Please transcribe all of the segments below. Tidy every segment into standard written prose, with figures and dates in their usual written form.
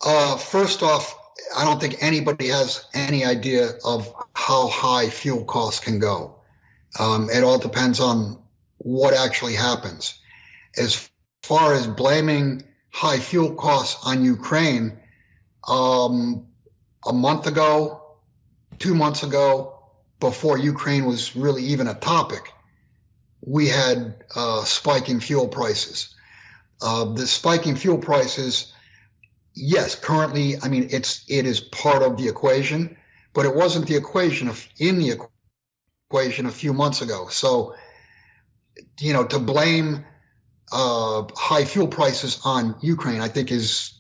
First off, I don't think anybody has any idea of how high fuel costs can go. It all depends on what actually happens. As far as blaming high fuel costs on Ukraine, um, a month ago, 2 months ago, before Ukraine was really even a topic, we had spiking fuel prices. The spiking fuel prices, yes, currently, I mean, it is part of the equation, but it wasn't the equation in the equation a few months ago. So, to blame high fuel prices on Ukraine, I think it's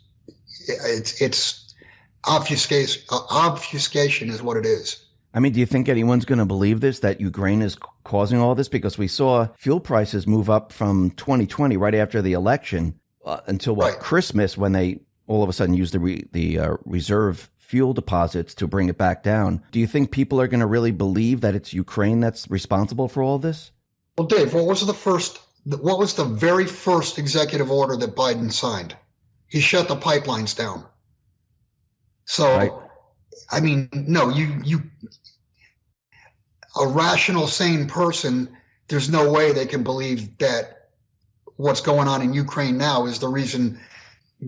obfuscation is what it is. I mean, do you think anyone's going to believe this, that Ukraine is causing all this? Because we saw fuel prices move up from 2020, right after the election, until Right. Christmas, when they all of a sudden used the reserve fuel deposits to bring it back down. Do you think people are going to really believe that it's Ukraine that's responsible for all this? Well, Dave, what was the very first executive order that Biden signed? He shut the pipelines down. So, Right. I mean, no, a rational, sane person, there's no way they can believe that what's going on in Ukraine now is the reason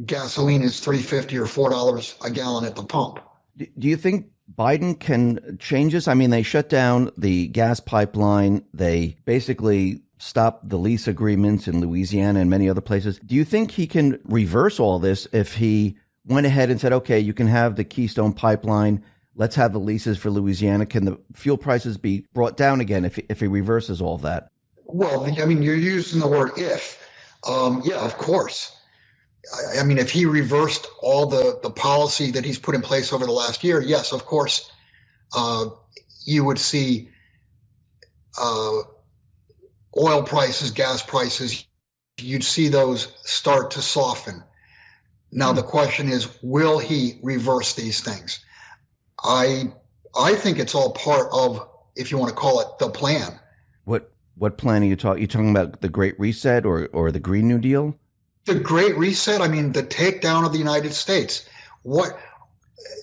gasoline is $3.50 or $4 a gallon at the pump. Do you think Biden can change this? I mean, they shut down the gas pipeline. They basically stopped the lease agreements in Louisiana and many other places. Do you think he can reverse all this if he went ahead and said, okay, you can have the Keystone pipeline, let's have the leases for Louisiana? Can the fuel prices be brought down again if he reverses all that? Well, I mean, you're using the word if. Yeah, of course. I mean, if he reversed all the policy that he's put in place over the last year, yes, of course, you would see oil prices, gas prices, you'd see those start to soften. Now, the question is, will he reverse these things? I think it's all part of, if you want to call it, the plan. What plan are you talking? You talking about the Great Reset or the Green New Deal? The Great Reset, I mean, the takedown of the United States.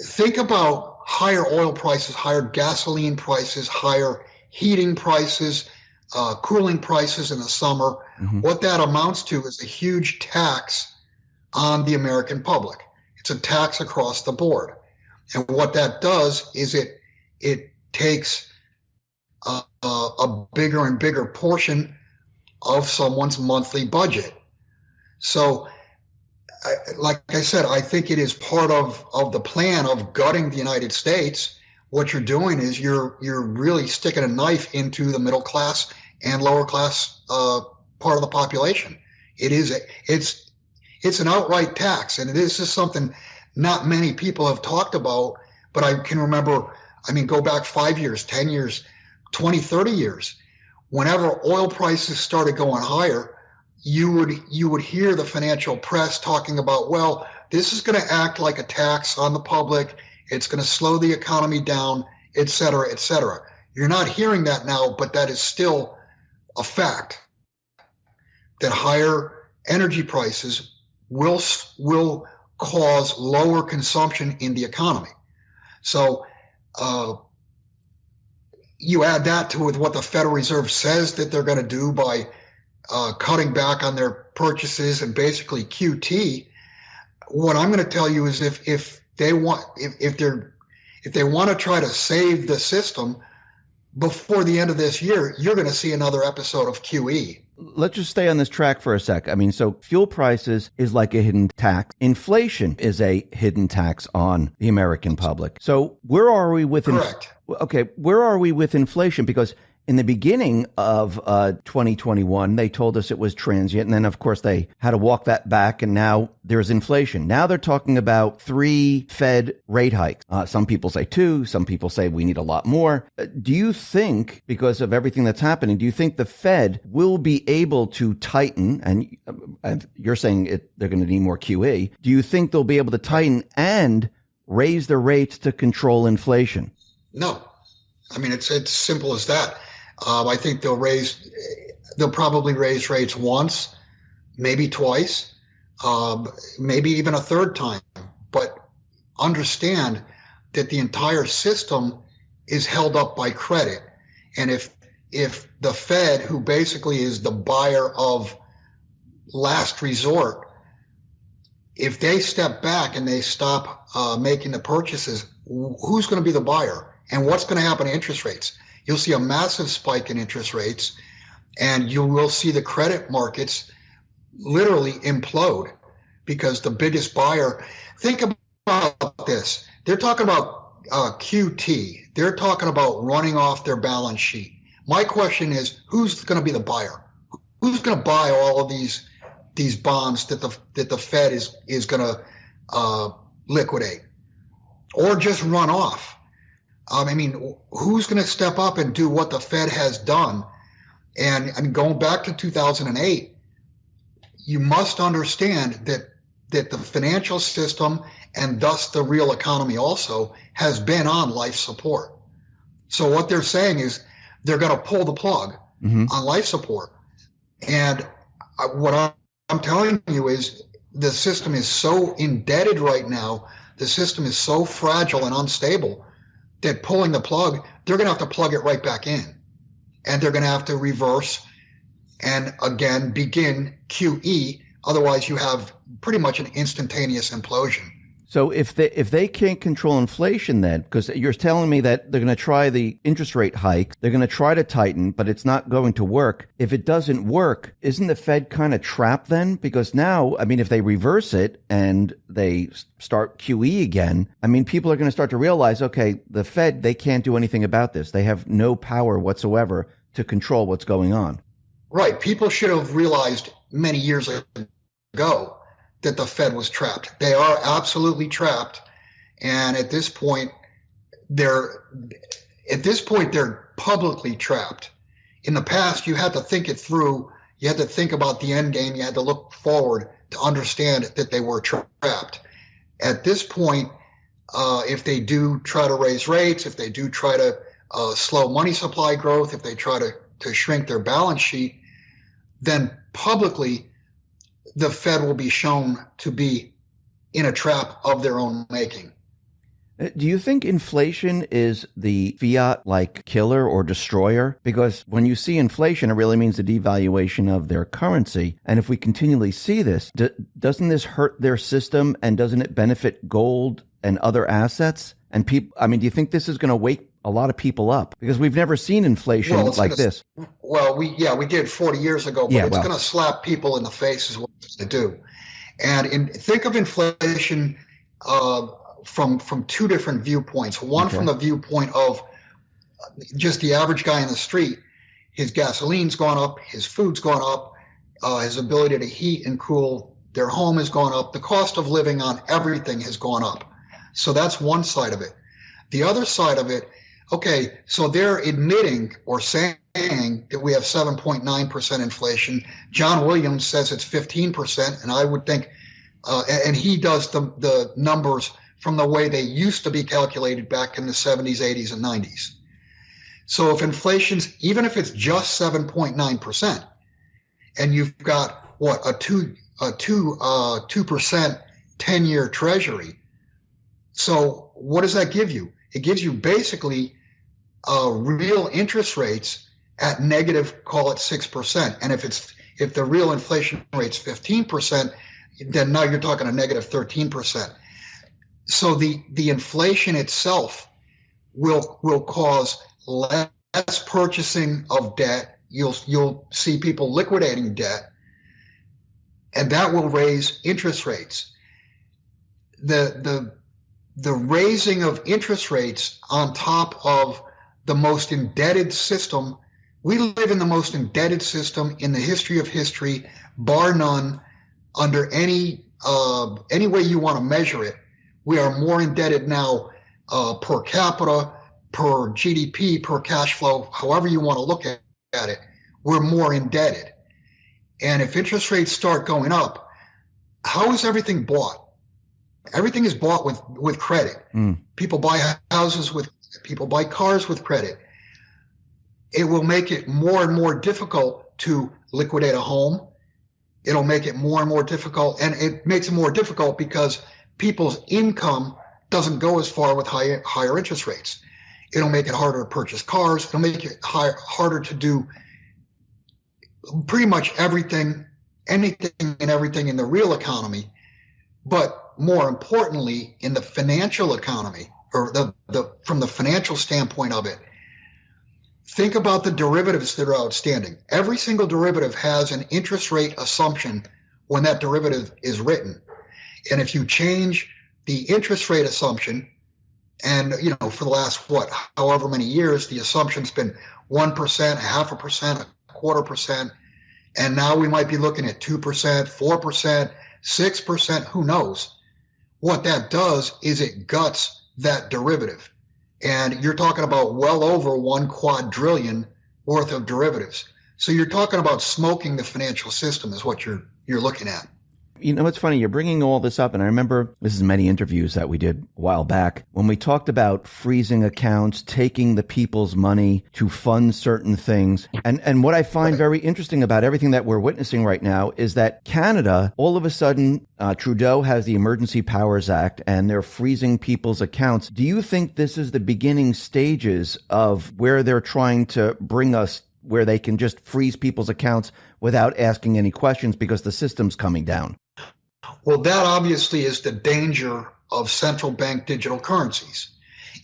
Think about higher oil prices, higher gasoline prices, higher heating prices, cooling prices in the summer. Mm-hmm. What that amounts to is a huge tax on the American public. It's a tax across the board. And what that does is it takes a bigger and bigger portion of someone's monthly budget. So, like I said, I think it is part of the plan of gutting the United States. What you're doing is you're really sticking a knife into the middle class and lower class part of the population. It's an outright tax, and it is just something not many people have talked about. But I can remember, I mean, go back 5 years, 10 years, 20, 30 years. Whenever oil prices started going higher, you would hear the financial press talking about, well, this is going to act like a tax on the public. It's going to slow the economy down, et cetera, et cetera. You're not hearing that now, but that is still a fact, that higher energy prices will cause lower consumption in the economy. So you add that to with what the Federal Reserve says that they're going to do by cutting back on their purchases and basically QT. What I'm going to tell you is if they want to try to save the system before the end of this year, you're going to see another episode of QE. Let's just stay on this track for a sec. I mean, so fuel prices is like a hidden tax. Inflation is a hidden tax on the American public. So where are we with Correct. Where are we with inflation? Because in the beginning of 2021, they told us it was transient. And then, of course, they had to walk that back. And now there's inflation. Now they're talking about 3 Fed rate hikes. Some people say 2. Some people say we need a lot more. Do you think, because of everything that's happening, do you think the Fed will be able to tighten? And you're saying they're going to need more QE. Do you think they'll be able to tighten and raise the rates to control inflation? No. I mean, it's simple as that. I think they'll probably raise rates once, maybe twice, maybe even a third time. But understand that the entire system is held up by credit. And if the Fed, who basically is the buyer of last resort, if they step back and they stop making the purchases, who's going to be the buyer? And what's going to happen to interest rates? You'll see a massive spike in interest rates, and you will see the credit markets literally implode because the biggest buyer, think about this. They're talking about QT. They're talking about running off their balance sheet. My question is, who's going to be the buyer? Who's going to buy all of these bonds that the Fed is going to liquidate or just run off? I mean, who's going to step up and do what the Fed has done? And going back to 2008, you must understand that the financial system and thus the real economy also has been on life support. So what they're saying is they're going to pull the plug on life support. And what I'm telling you is the system is so indebted right now, the system is so fragile and unstable that pulling the plug, they're going to have to plug it right back in. And they're going to have to reverse and again begin QE. Otherwise, you have pretty much an instantaneous implosion. So if they can't control inflation then, because you're telling me that they're going to try the interest rate hike, they're going to try to tighten, but it's not going to work. If it doesn't work, isn't the Fed kind of trapped then? Because now, I mean, if they reverse it and they start QE again, I mean, people are going to start to realize, okay, the Fed, they can't do anything about this. They have no power whatsoever to control what's going on. Right. People should have realized many years ago that the Fed was trapped. They are absolutely trapped. And at this point, they're publicly trapped. In the past, you had to think it through. You had to think about the end game. You had to look forward to understand that they were trapped. At this point, if they do try to raise rates, if they do try to slow money supply growth, if they try to shrink their balance sheet, then publicly, the Fed will be shown to be in a trap of their own making. Do you think inflation is the fiat-like killer or destroyer? Because when you see inflation, it really means the devaluation of their currency. And if we continually see this, doesn't this hurt their system, and doesn't it benefit gold and other assets? And people, I mean, do you think this is going to wake a lot of people up? Because we've never seen inflation like this. Well, we did 40 years ago, but it's going to slap people in the face is what it's going to do. And think of inflation from two different viewpoints. One from the viewpoint of just the average guy in the street. His gasoline's gone up, his food's gone up, his ability to heat and cool their home has gone up. The cost of living on everything has gone up. So that's one side of it. The other side of it, okay, so they're admitting or saying that we have 7.9% inflation. John Williams says it's 15%, and I would think, and he does the numbers from the way they used to be calculated back in the 70s, 80s, and 90s. So if inflation's, even if it's just 7.9%, and you've got what, a 2% 10-year treasury, so what does that give you? It gives you basically real interest rates at negative, call it 6%. And if the real inflation rate's 15%, then now you're talking a negative 13%. So the inflation itself will cause less purchasing of debt. You'll see people liquidating debt, and that will raise interest rates. The raising of interest rates on top of the most indebted system. We live in the most indebted system in the history of history, bar none, under any way you want to measure it. We are more indebted now per capita, per GDP, per cash flow, however you want to look at it. We're more indebted. And if interest rates start going up, how is everything bought? Everything is bought with credit. People buy houses people buy cars with credit. It will make it more and more difficult to liquidate a home. It'll make it more and more difficult. And it makes it more difficult because people's income doesn't go as far with higher interest rates. It'll make it harder to purchase cars. It'll make it harder to do pretty much anything and everything in the real economy. But more importantly, in the financial economy, or from the financial standpoint of it, think about the derivatives that are outstanding. Every single derivative has an interest rate assumption when that derivative is written. And if you change the interest rate assumption, and for the last however many years, the assumption's been 1%, 0.5%, 1/4%, and now we might be looking at 2%, 4%, 6%, who knows? What that does is it guts that derivative. And you're talking about well over 1 quadrillion worth of derivatives. So you're talking about smoking the financial system is what you're looking at. It's funny, you're bringing all this up, and I remember this is many interviews that we did a while back when we talked about freezing accounts, taking the people's money to fund certain things. And what I find very interesting about everything that we're witnessing right now is that Canada, all of a sudden, Trudeau has the Emergency Powers Act, and they're freezing people's accounts. Do you think this is the beginning stages of where they're trying to bring us, where they can just freeze people's accounts without asking any questions because the system's coming down? Well, that obviously is the danger of central bank digital currencies.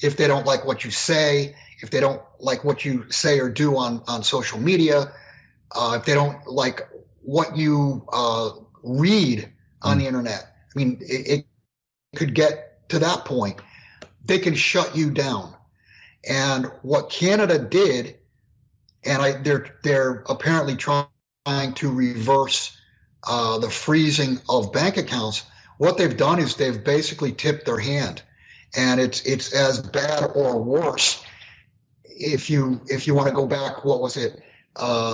If they don't like what you say, if they don't like what you say or do on social media, if they don't like what you read on the internet, I mean, it could get to that point. They can shut you down. And what Canada did, and they're apparently trying to reverse the freezing of bank accounts. What they've done is they've basically tipped their hand, and it's as bad or worse. If you want to go back, what was it,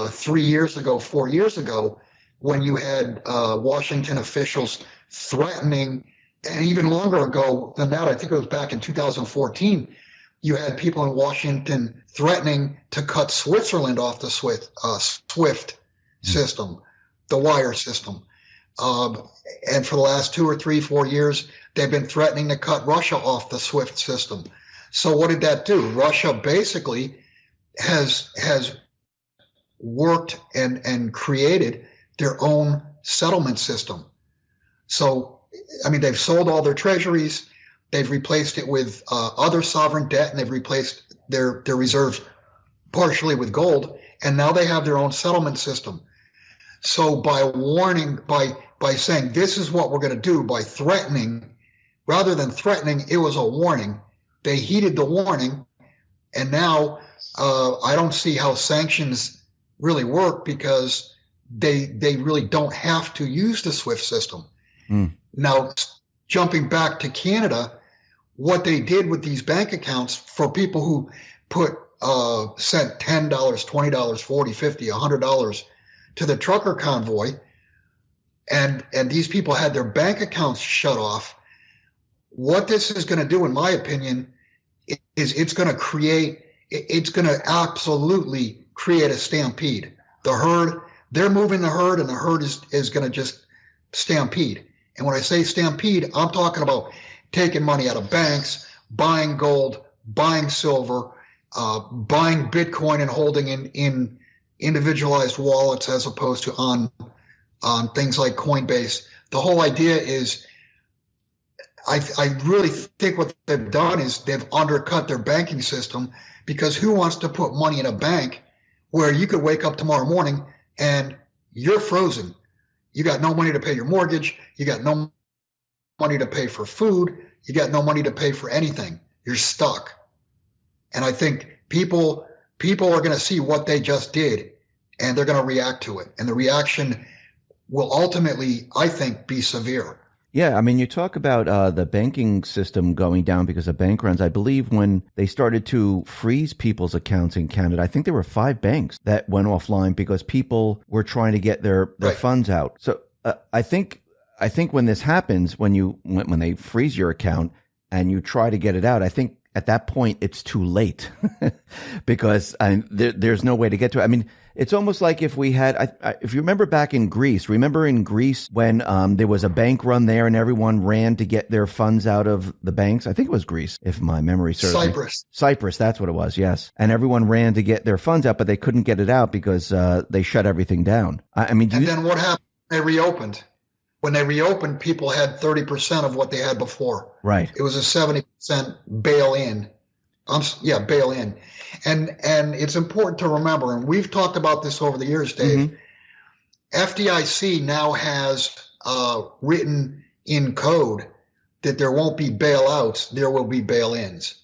3 years ago, 4 years ago, when you had Washington officials threatening, and even longer ago than that, I think it was back in 2014, you had people in Washington threatening to cut Switzerland off the SWIFT system, the wire system. And for the last 2 or 3, 4 years, they've been threatening to cut Russia off the SWIFT system. So what did that do? Russia basically has worked and created their own settlement system. So, I mean, they've sold all their treasuries, they've replaced it with other sovereign debt, and they've replaced their reserves partially with gold, and now they have their own settlement system. So by warning, by saying this is what we're going to do, by threatening, rather than threatening, it was a warning. They heeded the warning, and now I don't see how sanctions really work because they really don't have to use the SWIFT system. Now, jumping back to Canada, what they did with these bank accounts for people who sent $10, $20, $40, $50, $100 to the trucker convoy, and these people had their bank accounts shut off. What this is going to do, in my opinion, is it's going to absolutely create a stampede. The herd, they're moving the herd, and the herd is going to just stampede. And when I say stampede, I'm talking about taking money out of banks, buying gold, buying silver, buying Bitcoin and holding in individualized wallets as opposed to on things like Coinbase. The whole idea is, I really think what they've done is they've undercut their banking system, because who wants to put money in a bank where you could wake up tomorrow morning and you're frozen? You got no money to pay your mortgage. You got no money to pay for food. You got no money to pay for anything. You're stuck. And I think people are going to see what they just did, and they're going to react to it. And the reaction will ultimately, I think, be severe. Yeah, I mean, you talk about the banking system going down because of bank runs. I believe when they started to freeze people's accounts in Canada, I think there were 5 banks that went offline because people were trying to get their funds out. So I think when this happens, when they freeze your account and you try to get it out, I think at that point it's too late because there's no way to get to it. I mean, It's almost like if we had, if you remember back in Greece, remember in Greece when there was a bank run there and everyone ran to get their funds out of the banks? I think it was Greece, if my memory serves me. Cyprus, that's what it was, yes. And everyone ran to get their funds out, but they couldn't get it out because they shut everything down. Then what happened? They reopened. When they reopened, people had 30% of what they had before. Right. It was a 70% bail-in. Bail-in. And it's important to remember, and we've talked about this over the years, Dave, FDIC now has written in code that there won't be bailouts, there will be bail-ins.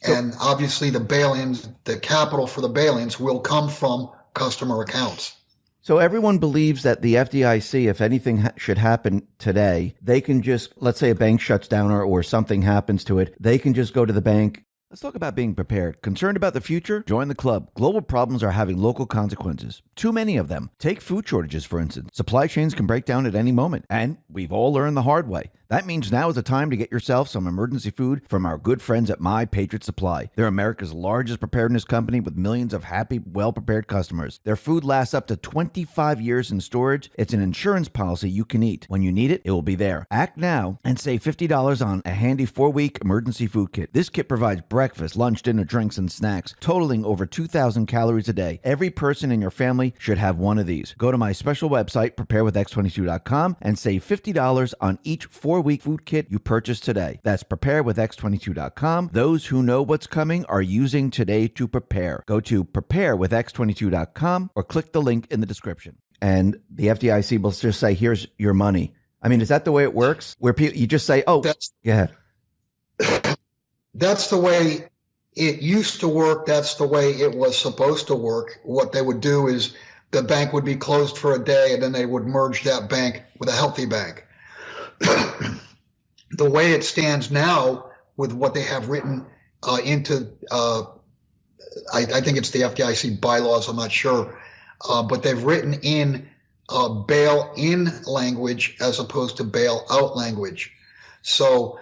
And obviously the bail-ins, the capital for the bail-ins will come from customer accounts. So everyone believes that the FDIC, if anything should happen today, they can just, let's say a bank shuts down or something happens to it, they can just go to the bank. Let's talk about being prepared. Concerned about the future? Join the club. Global problems are having local consequences. Too many of them. Take food shortages, for instance. Supply chains can break down at any moment, and we've all learned the hard way. That means now is the time to get yourself some emergency food from our good friends at My Patriot Supply. They're America's largest preparedness company with millions of happy, well-prepared customers. Their food lasts up to 25 years in storage. It's an insurance policy you can eat. When you need it, it will be there. Act now and save $50 on a handy 4-week emergency food kit. This kit provides breakfast, lunch, dinner, drinks, and snacks, totaling over 2,000 calories a day. Every person in your family should have one of these. Go to my special website, preparewithx22.com, and save $50 on each 4-week food kit you purchase today. That's preparewithx22.com. Those who know what's coming are using today to prepare. Go to preparewithx22.com or click the link in the description. And the FDIC will just say, here's your money. I mean, is that the way it works? Where you just say, oh, go ahead. That's the way it used to work. That's the way it was supposed to work. What they would do is the bank would be closed for a day and then they would merge that bank with a healthy bank. The way it stands now with what they have written into, I think it's the FDIC bylaws, I'm not sure, but they've written in bail-in language as opposed to bail-out language. So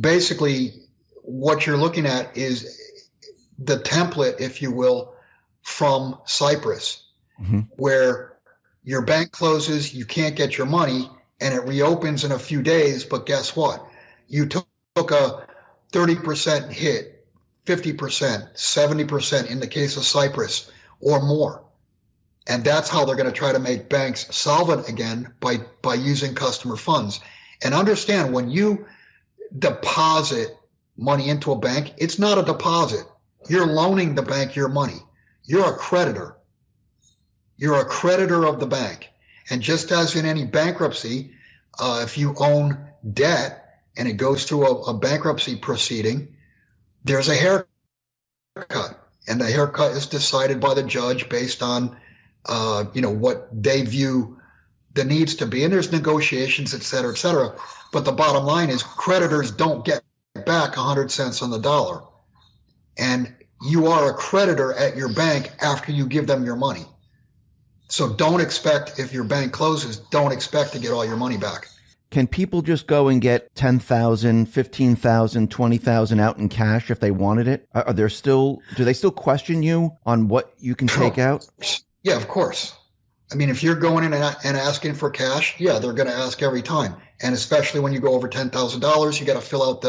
basically what you're looking at is the template, if you will, from Cyprus, where your bank closes, you can't get your money, and it reopens in a few days, but guess what? You took a 30% hit, 50%, 70% in the case of Cyprus, or more. And that's how they're going to try to make banks solvent again by using customer funds. And understand, when you deposit money into a bank, it's not a deposit. You're loaning the bank your money. You're a creditor. You're a creditor of the bank. And just as in any bankruptcy, if you own debt and it goes through a bankruptcy proceeding, there's a haircut. And the haircut is decided by the judge based on, what they view the needs to be. And there's negotiations, et cetera, et cetera. But the bottom line is creditors don't get back 100 cents on the dollar. And you are a creditor at your bank after you give them your money. So don't expect, if your bank closes, don't expect to get all your money back. Can people just go and get $10,000, $15,000, $20,000 out in cash if they wanted it? Do they still question you on what you can take out? Yeah, of course. I mean, if you're going in and asking for cash, yeah, they're going to ask every time. And especially when you go over $10,000, you got to fill out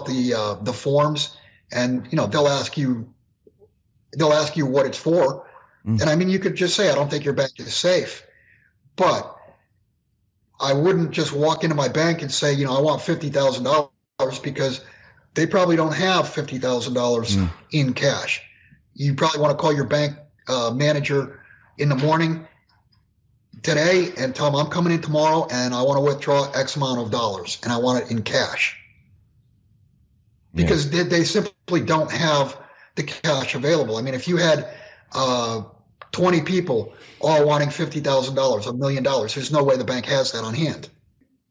the forms, and they'll ask you what it's for. And I mean, you could just say, I don't think your bank is safe. But I wouldn't just walk into my bank and say, I want $50,000, because they probably don't have $50,000 in cash. You probably want to call your bank manager in the morning today and tell them, I'm coming in tomorrow and I want to withdraw X amount of dollars and I want it in cash. Because they simply don't have the cash available. I mean, if you had 20 people all wanting $50,000, $1 million, there's no way the bank has that on hand.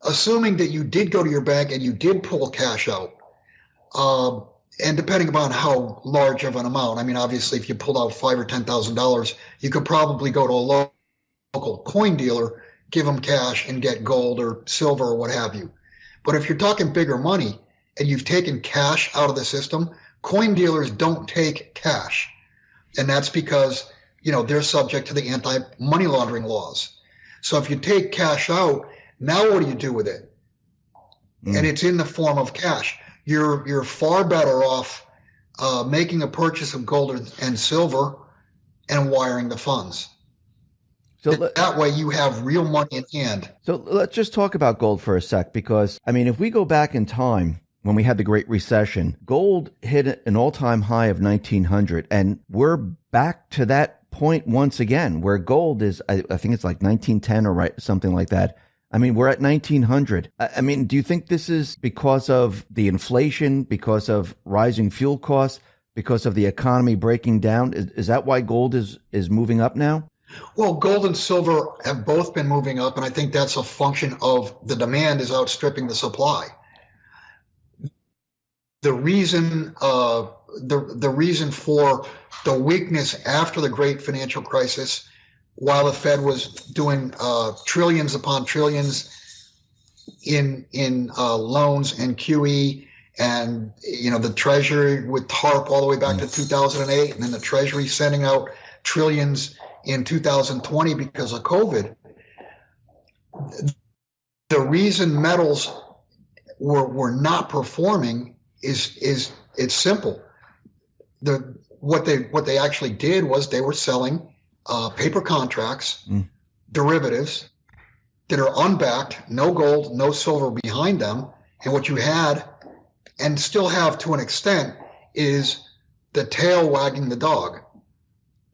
Assuming that you did go to your bank and you did pull cash out, and depending upon how large of an amount, I mean, obviously, if you pulled out $5,000 or $10,000, you could probably go to a local coin dealer, give them cash, and get gold or silver or what have you. But if you're talking bigger money and you've taken cash out of the system, coin dealers don't take cash. And that's because, they're subject to the anti-money laundering laws. So if you take cash out, now what do you do with it? And it's in the form of cash. You're far better off making a purchase of gold and silver and wiring the funds. So that way you have real money in hand. So let's just talk about gold for a sec, because, if we go back in time, when we had the Great Recession, gold hit an all-time high of 1900, and we're back to that point once again, where gold is, I think it's like 1910 or something like that. We're at 1900. Do you think this is because of the inflation, because of rising fuel costs, because of the economy breaking down? Is that why gold is moving up now? Well, gold and silver have both been moving up, and I think that's a function of the demand is outstripping the supply. The reason the reason for the weakness after the great financial crisis, while the Fed was doing trillions upon trillions in loans and QE, and the Treasury with TARP all the way back to 2008, and then the Treasury sending out trillions in 2020 because of COVID. The reason metals were not performing is it's simple. What they actually did was they were selling paper contracts, derivatives that are unbacked, no gold, no silver behind them. And what you had, and still have to an extent, is the tail wagging the dog.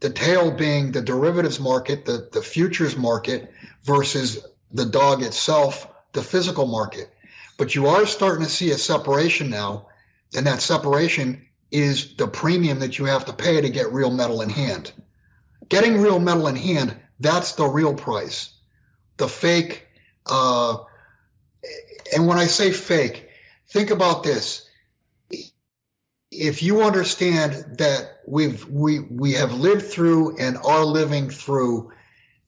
The tail being the derivatives market, the futures market, versus the dog itself, the physical market. But you are starting to see a separation now, and that separation is the premium that you have to pay to get real metal in hand. Getting real metal in hand, that's the real price. The fake, and when I say fake, think about this. If you understand that we have lived through and are living through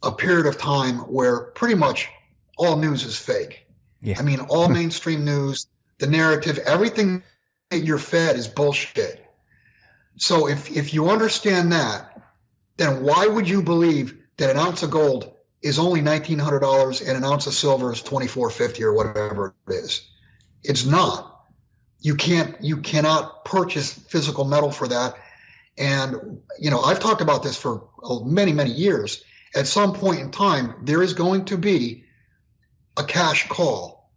a period of time where pretty much all news is fake. Yeah. All mainstream news, the narrative, everything that you're fed is bullshit. So if you understand that, then why would you believe that an ounce of gold is only $1,900 and an ounce of silver is $2,450 or whatever it is? It's not. You cannot purchase physical metal for that. And, I've talked about this for many, many years. At some point in time, there is going to be a cash call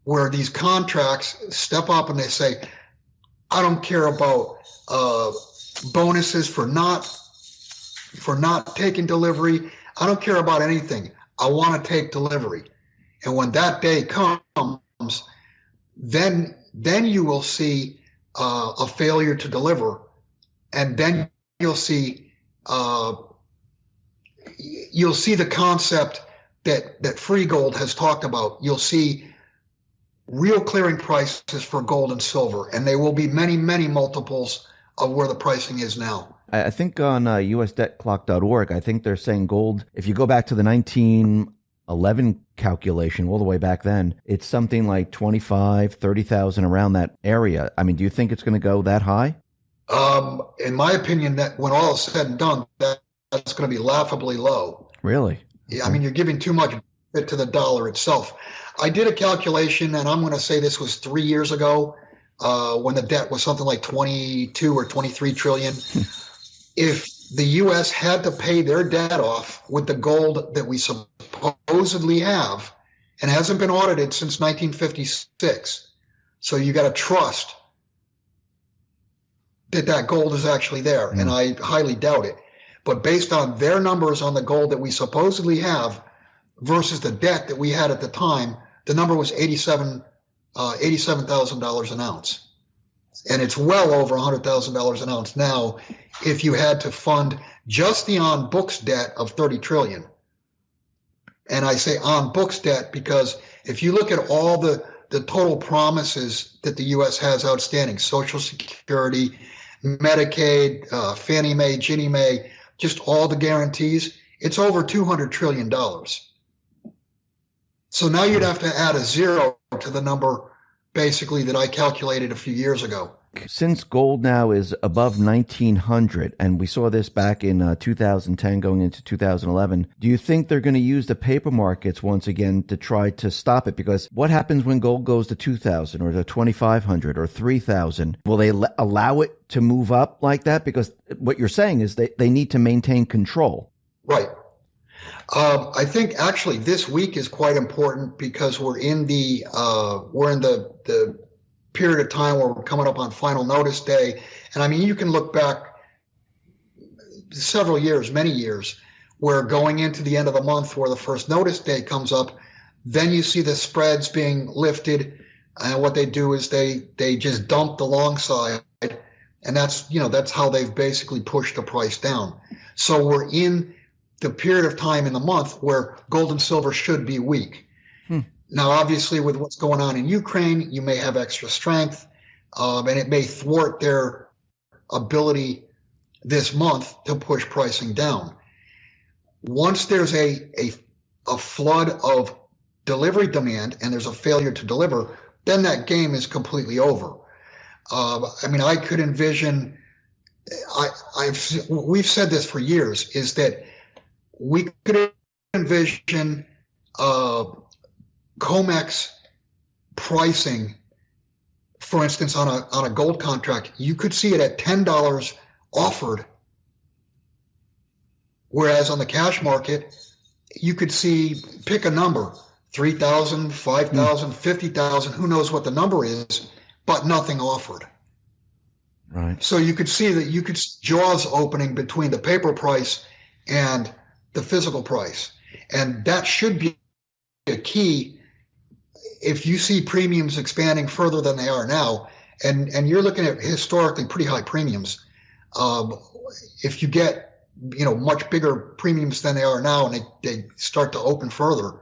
where these contracts step up and they say, I don't care about bonuses for not taking delivery. I don't care about anything. I want to take delivery. And when that day comes, then you will see a failure to deliver, and then you'll see the concept that Free Gold has talked about. You'll see real clearing prices for gold and silver, and they will be many, many multiples of where the pricing is now. I think on usdebtclock.org, I think they're saying gold, if you go back to the 1911 calculation, all the way back then, it's something like 25, 30,000 around that area. Do you think it's going to go that high? In my opinion, that when all is said and done, that's going to be laughably low. Really? Yeah, you're giving too much to the dollar itself. I did a calculation, and I'm going to say this was 3 years ago, when the debt was something like 22 or 23 trillion. If the U.S. had to pay their debt off with the gold that we supposedly have, and hasn't been audited since 1956, so you got to trust that gold is actually there, and I highly doubt it. But based on their numbers on the gold that we supposedly have versus the debt that we had at the time, the number was $87,000 an ounce. And it's well over $100,000 an ounce now if you had to fund just the on-books debt of 30 trillion. And I say on-books debt because if you look at all the total promises that the U.S. has outstanding, Social Security, Medicaid, Fannie Mae, Ginnie Mae, just all the guarantees, it's over $200 trillion. So now you'd have to add a zero to the number basically that I calculated a few years ago. Since gold now is above 1900, and we saw this back in 2010 going into 2011, do you think they're going to use the paper markets once again to try to stop it? Because what happens when gold goes to 2000 or to 2500 or 3000? Will they allow it to move up like that? Because what you're saying is they need to maintain control. Right. I think actually this week is quite important because we're in the period of time where we're coming up on final notice day. And I mean, you can look back several years, many years, where going into the end of the month where the first notice day comes up, then you see the spreads being lifted. And what they do is they just dump the long side. And that's how they've basically pushed the price down. So we're in the period of time in the month where gold and silver should be weak. Now, obviously, with what's going on in Ukraine, you may have extra strength, and it may thwart their ability this month to push pricing down. Once there's a flood of delivery demand and there's a failure to deliver, then that game is completely over. I mean, I could envision, we've said this for years, is that we could envision COMEX pricing, for instance, on a gold contract, you could see it at $10 offered, whereas on the cash market, you could see, pick a number, 3,000, 5,000, 50,000, who knows what the number is, but nothing offered. Right. So you could see that you could jaws opening between the paper price and the physical price, and that should be a key. If you see premiums expanding further than they are now, and you're looking at historically pretty high premiums, if you get much bigger premiums than they are now and they start to open further,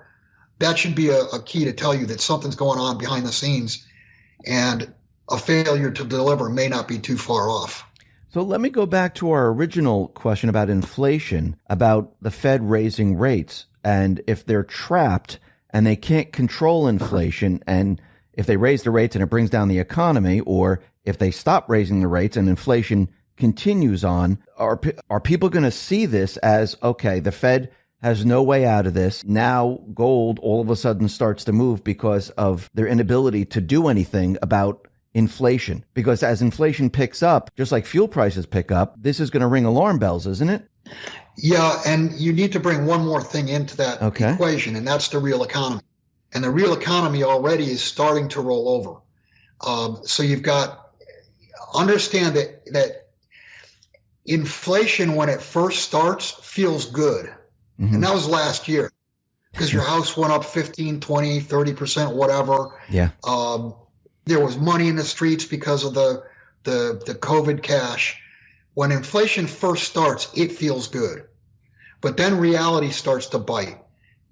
that should be a key to tell you that something's going on behind the scenes, and a failure to deliver may not be too far off. So let me go back to our original question about inflation, about the Fed raising rates, and if they're trapped and they can't control inflation, and if they raise the rates and it brings down the economy, or if they stop raising the rates and inflation continues on, are people going to see this as, okay, the Fed has no way out of this? Now gold all of a sudden starts to move because of their inability to do anything about inflation. Because as inflation picks up, just like fuel prices pick up, this is going to ring alarm bells, isn't it? Yeah, and you need to bring one more thing into that equation, and that's the real economy. And the real economy already is starting to roll over. So you've got, understand that inflation, when it first starts, feels good. Mm-hmm. And that was last year, because your house went up 15, 20, 30%, whatever. Yeah. There was money in the streets because of the COVID cash. When inflation first starts, it feels good. But then reality starts to bite,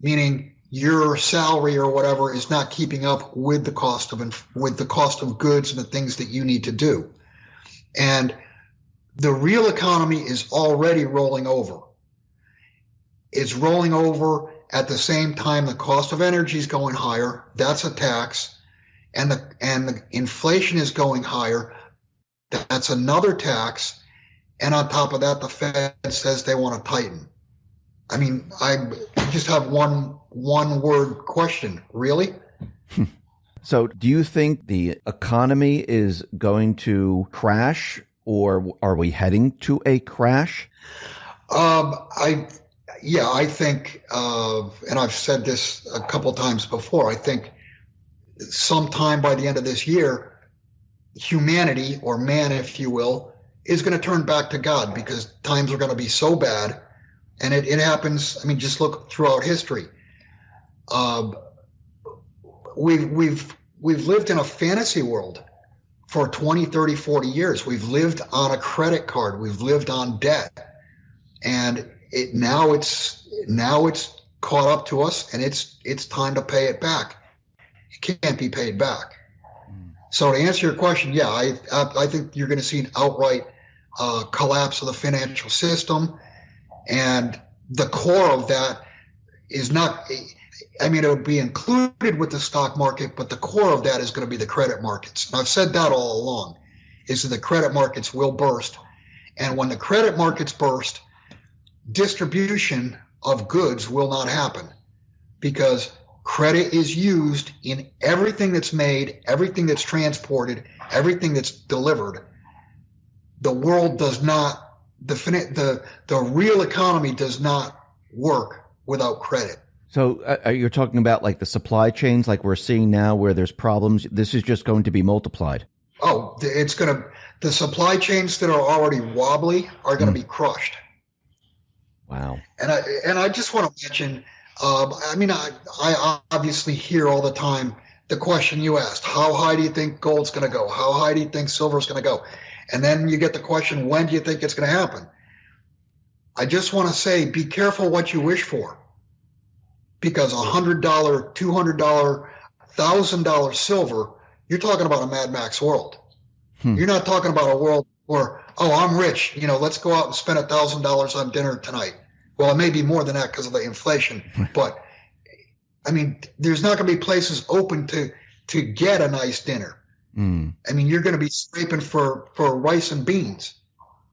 meaning your salary or whatever is not keeping up with the cost of goods and the things that you need to do. And the real economy is already rolling over. It's rolling over at the same time the cost of energy is going higher. That's a tax. And the inflation is going higher. That's another tax. And on top of that, the Fed says they want to tighten. I mean, I just have one word question. Really? So do you think the economy is going to crash, or are we heading to a crash? I think, and I've said this a couple times before, I think sometime by the end of this year, humanity, or man, if you will, is going to turn back to God, because times are going to be so bad. And it happens. I mean, just look throughout history. We've lived in a fantasy world for 20, 30, 40 years. We've lived on a credit card. We've lived on debt. And now it's caught up to us, and it's time to pay it back. It can't be paid back. So to answer your question, yeah, I think you're going to see an outright collapse of the financial system, and the core of that is not. I mean, it would be included with the stock market, but the core of that is going to be the credit markets. And I've said that all along. is that the credit markets will burst. And when the credit markets burst, distribution of goods will not happen, because credit is used in everything that's made, everything that's transported, everything that's delivered. The world does not, the real economy does not work without credit. So you're talking about like the supply chains like we're seeing now where there's problems. This is just going to be multiplied. Oh, the supply chains that are already wobbly are going to be crushed. Wow. And I just want to mention, I obviously hear all the time the question you asked: how high do you think gold's going to go? How high do you think silver's going to go? And then you get the question, when do you think it's going to happen? I just want to say, be careful what you wish for, because $100, $200, $1,000 silver, you're talking about a Mad Max world. You're not talking about a world where, oh, I'm rich, let's go out and spend $1,000 on dinner tonight. Well, it may be more than that because of the inflation, but I mean, there's not going to be places open to get a nice dinner. I mean, you're going to be scraping for rice and beans.